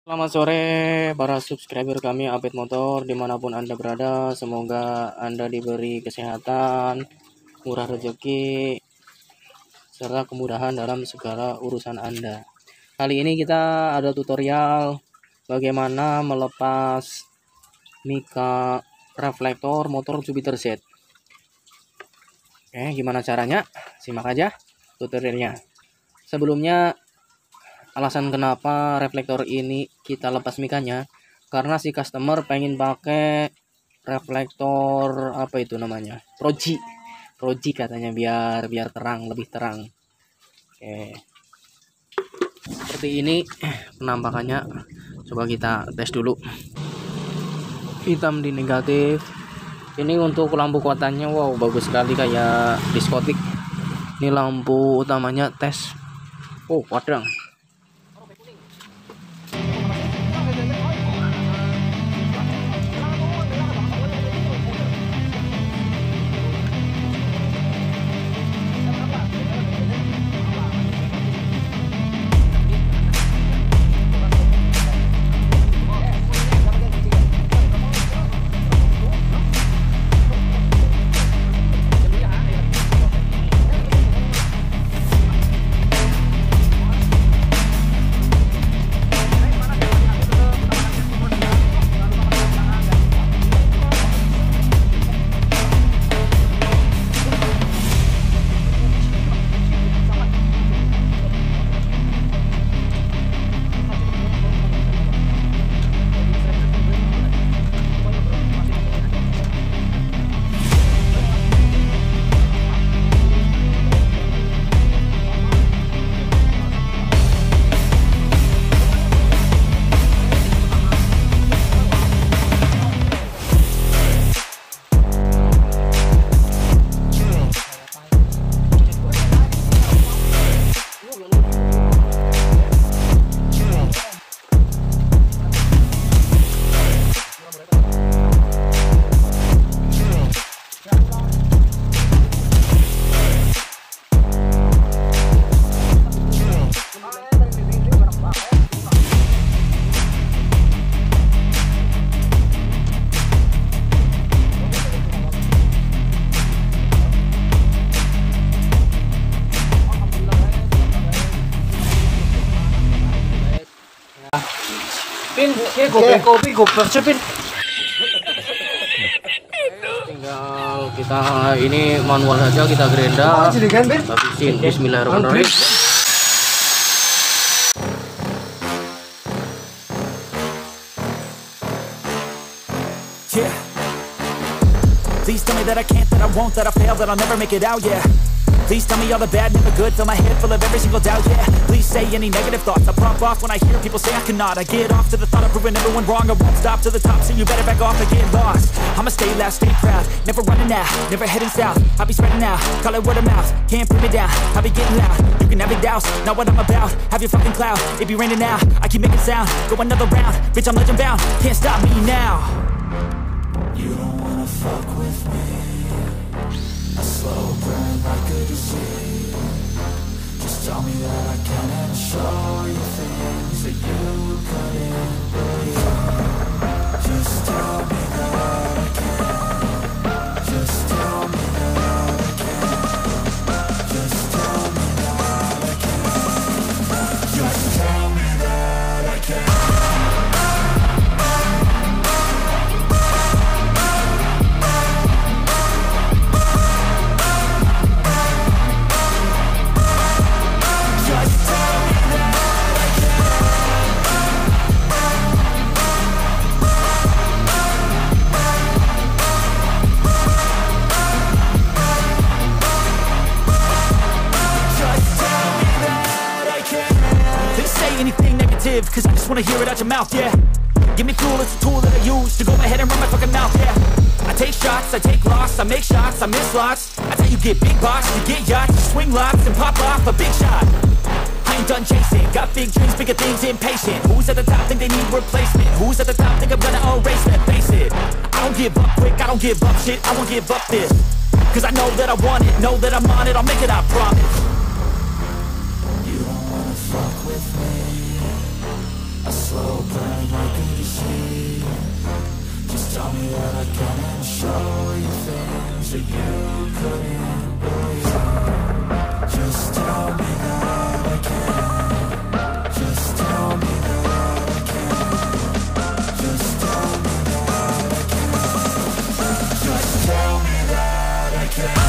Selamat sore para subscriber kami Abeth Motor dimanapun Anda berada. Semoga Anda diberi kesehatan, murah rezeki, serta kemudahan dalam segala urusan Anda. Kali ini kita ada tutorial bagaimana melepas mika reflektor motor Jupiter Z. Oke, gimana caranya? Simak aja tutorialnya. Sebelumnya, alasan kenapa reflektor ini kita lepas mikanya, karena si customer pengen pakai reflektor apa itu namanya, proji katanya, biar terang, lebih terang. Oke, seperti ini penampakannya. Coba kita tes dulu. Hitam di negatif. Ini untuk lampu kuatannya, wow, bagus sekali kayak diskotik. Ini lampu utamanya tes. Oh, padang. Pin, kopi, Pin. Tinggal kita ini manual saja, kita gerinda. Habisin. Bismillahirrahmanirrahim. Yeah. Please tell me that I can't, that I won't, that I fail, that I'll never make it out, yeah. Please tell me all the bad, never good. Fill my head full of every single doubt, yeah. Please say any negative thoughts. I pop off when I hear people say I cannot. I get off to the thought of proving everyone wrong. I won't stop to the top, so you better back off and get lost. I'ma stay loud, stay proud, never running out, never heading south. I'll be spreading out, call it word of mouth. Can't put me down, I'll be getting loud. You can have it douse, not what I'm about. Have your fucking cloud, it be raining now. I keep making sound, go another round. Bitch, I'm legend bound, can't stop me now. You don't wanna fuck with me. A slow burn like a disease. Tell me that I can and show you things that you couldn't believe. Just tell me that I can. Just tell me that I can. Just tell me that I can. Just tell me that I can. Cause I just wanna hear it out your mouth, yeah. Give me fuel, it's a tool that I use to go ahead and run my fucking mouth, yeah. I take shots, I take loss, I make shots, I miss lots. That's how you get big box, you get yachts, you swing lots and pop off a big shot. I ain't done chasing, got big dreams, bigger things, impatient. Who's at the top think they need replacement? Who's at the top think I'm gonna erase that? Face it, I don't give up quick, I don't give up shit, I won't give up this. Cause I know that I want it, know that I'm on it, I'll make it, I promise. You don't wanna fuck with me. A slow burn show you things that you couldn't believe. Just tell me that I can. Just tell me that I can. Just tell me that I can. Just tell me that I can.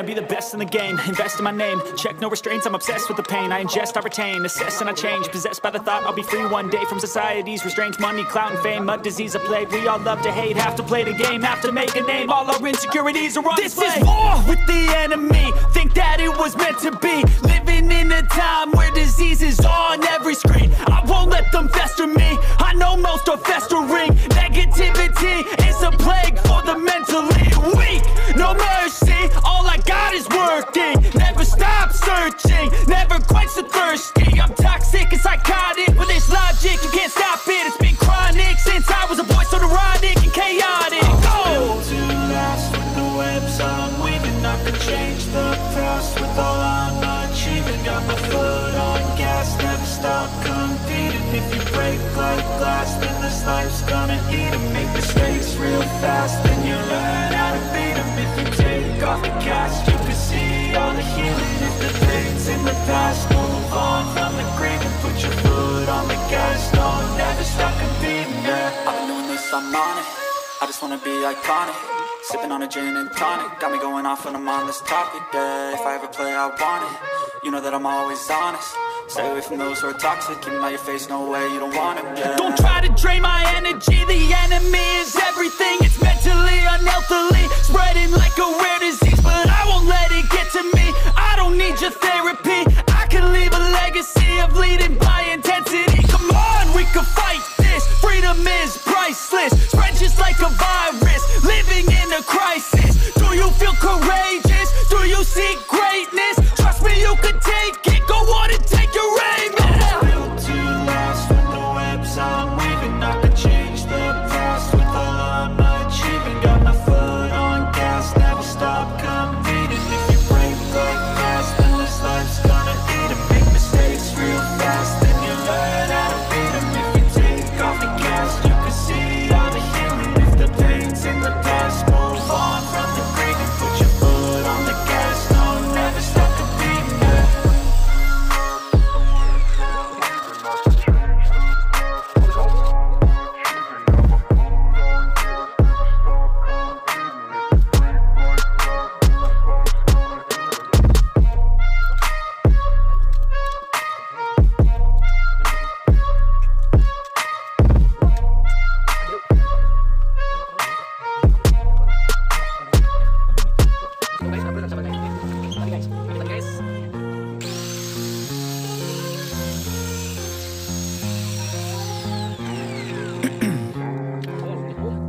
Be the best in the game, invest in my name, check no restraints, I'm obsessed with the pain, I ingest, I retain, assess and I change, possessed by the thought I'll be free one day from society's restraints, money, clout and fame, mud, disease, a plague, we all love to hate, have to play the game, have to make a name, all our insecurities are on display. This is war with the enemy, think that it was meant to be, living in a time where disease is on every screen, I won't let them fester me, I know most are festering, negativity is a plague for the mentally weak, no mercy, all I got is working, never stop searching, never quite so thirsty, I'm toxic and psychotic, with this logic, you can't stop it, it's been chronic, since I was a boy, so neurotic and chaotic, built to last with the webs I'm weaving, I could change the past with all I'm achieving, got my foot on gas, never stop competing, if you break like glass, then this life's gonna eat 'em, make mistakes real fast, then you learn how to beat 'em, if you take off the cast, you can see all the healing, if the things in the past, move on from the grave and put your foot on the gas, no, never stop competing, yeah. I've been doing this, I'm on it, I just wanna be iconic, sipping on a gin and tonic, got me going off when I'm on this topic, yeah. If I ever play, I want it, you know that I'm always honest, stay away from those who are toxic, keep them out your face, no way, you don't want it, yeah. Don't try to drain my energy, the enemy is everything, it's mentally, unhealthily, spreading like a rare disease, but I won't let it get to me, I don't need your therapy, I can leave a legacy of leading by intensity, come on, we can fight this, freedom is priceless, spread just like a virus, living in a crisis, do you feel courageous, do you seek greatness, trust me you can take it, go on and take your aim, yeah. Built to last with the webs I'm weaving, I could change the past with all I'm achieving, got my foot on gas, never stop competing, if you break like glass, then this life's gonna eat 'em, make mistakes real fast, then you learn how to beat 'em, if you take off the gas, you can see all the healing, if the pain's in the past, move on from the grave and put your foot on the gas, no, never stop competing, yeah.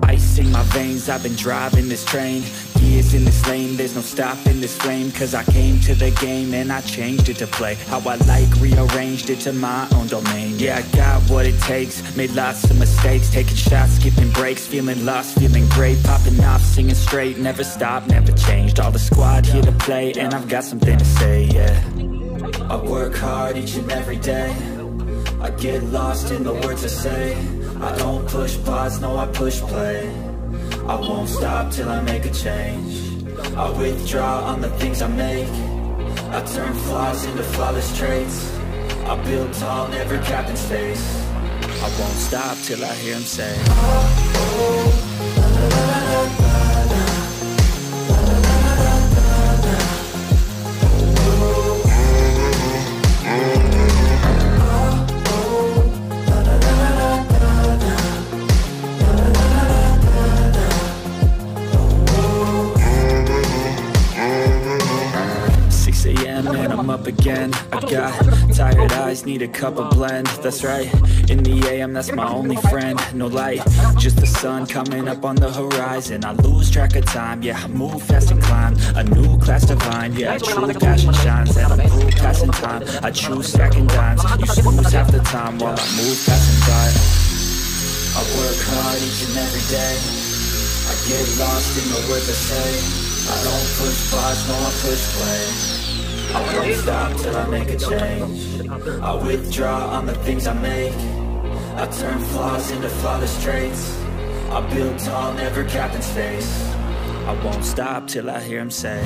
Icing my veins, I've been driving this train, years in this lane, there's no stopping this flame, cause I came to the game and I changed it to play how I like, rearranged it to my own domain, yeah, I got what it takes, made lots of mistakes, taking shots, skipping breaks, feeling lost, feeling great, popping off, singing straight, never stopped, never changed, all the squad here to play, and I've got something to say, yeah. I work hard each and every day, I get lost in the words I say, I don't push pause, no I push play, I won't stop till I make a change, I withdraw on the things I make, I turn flaws into flawless traits, I build tall, never capped in space, I won't stop till I hear him say, up again. I got tired eyes, just need a cup of blend. That's right, in the AM, that's my only friend. No light, just the sun coming up on the horizon. I lose track of time, yeah, I move fast and climb a new class divine, yeah, true passion shines. And I'm through passing time, I choose stacking dimes. You snooze half the time while I move passing by. I work hard each and every day, I get lost in the words I say. I don't push pause, no I push play. I won't stop till I make a change. I withdraw on the things I make. I turn flaws into flawless traits. I build tall, never capped in space. I won't stop till I hear him say,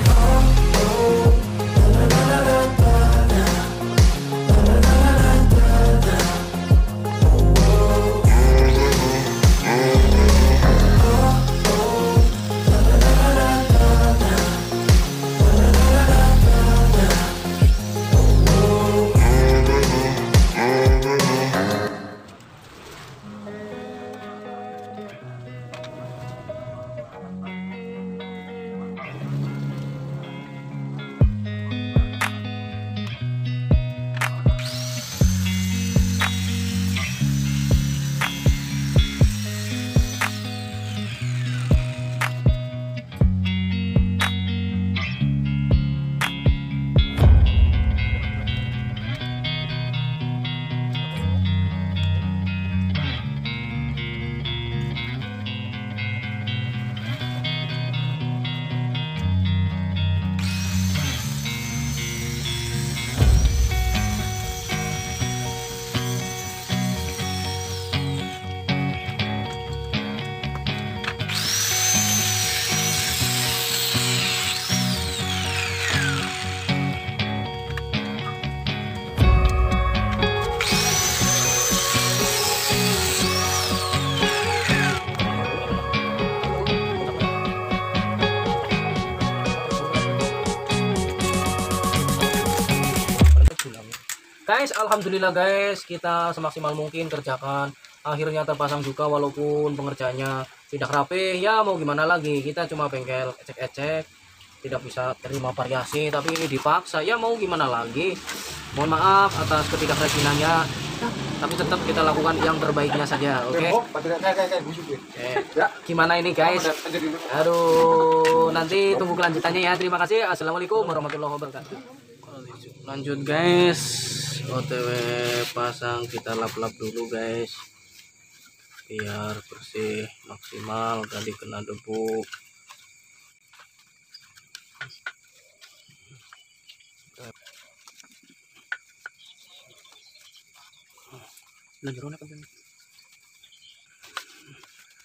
Guys, alhamdulillah guys, kita semaksimal mungkin kerjakan. Akhirnya terpasang juga walaupun pengerjaannya tidak rapi. Ya mau gimana lagi, kita cuma bengkel ecek-ecek, tidak bisa terima variasi, tapi ini dipaksa. Ya mau gimana lagi. Mohon maaf atas ketidakrajinannya, tapi tetap kita lakukan yang terbaiknya saja. Oke. Gimana ini guys? Aduh, nanti tunggu kelanjutannya ya. Terima kasih. Assalamualaikum warahmatullahi wabarakatuh. Lanjut guys, OTW pasang, kita lap-lap dulu guys biar bersih maksimal, tadi kena debu.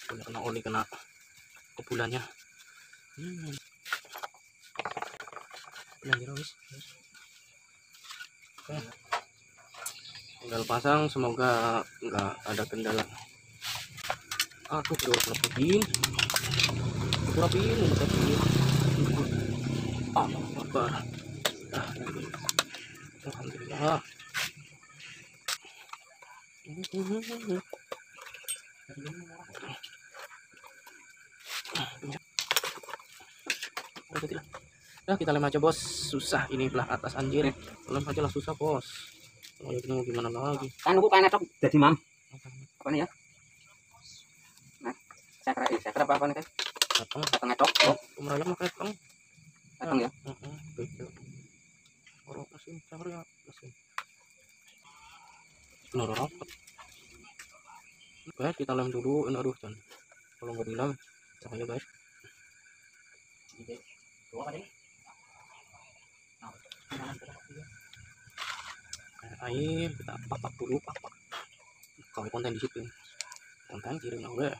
Kena oli, kena kebulannya. Tinggal pasang, semoga nggak ada kendala. Aku rapiin, Akbar. Alhamdulillah. Nah, kita lem aja bos, susah ini belah atas anjir. Lem aja lah susah bos. Oh, ya mau gimana lagi? Kan aku kayak netok jadi mam. Apa nih ya? Nah, saya kira apa nih guys? Datang netok. Oh, merayap mah kayak kang. Datang ya. Betul. Orang mesin cari ya mesin. Benar rapat. Guys, kita lem dulu. Aduh, kan. Kalau nggak dilem, cahaya guys. Air kita pak dulu, pak. Kalau konten di situ, konten kirim udah.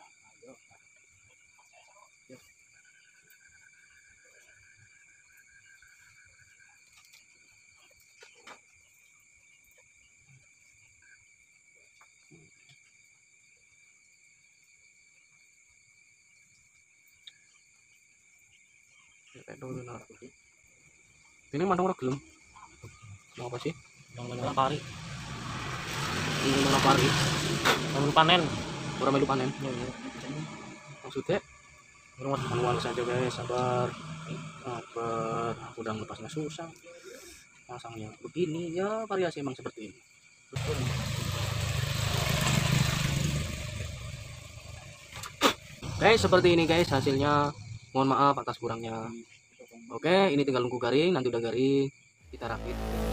Ini mana orang gelem? Mau apa sih? Yang pari. Ini mana pari? Melu panen. Orang melu panen. Maksudnya? Manual saja guys, sabar. Sabar. Udah lepasnya susah. Pasangnya begini ya, variasi emang seperti ini. Oke, seperti ini guys hasilnya. Mohon maaf atas kurangnya. Oke, ini tinggal nunggu garing. Nanti udah garing kita rakit.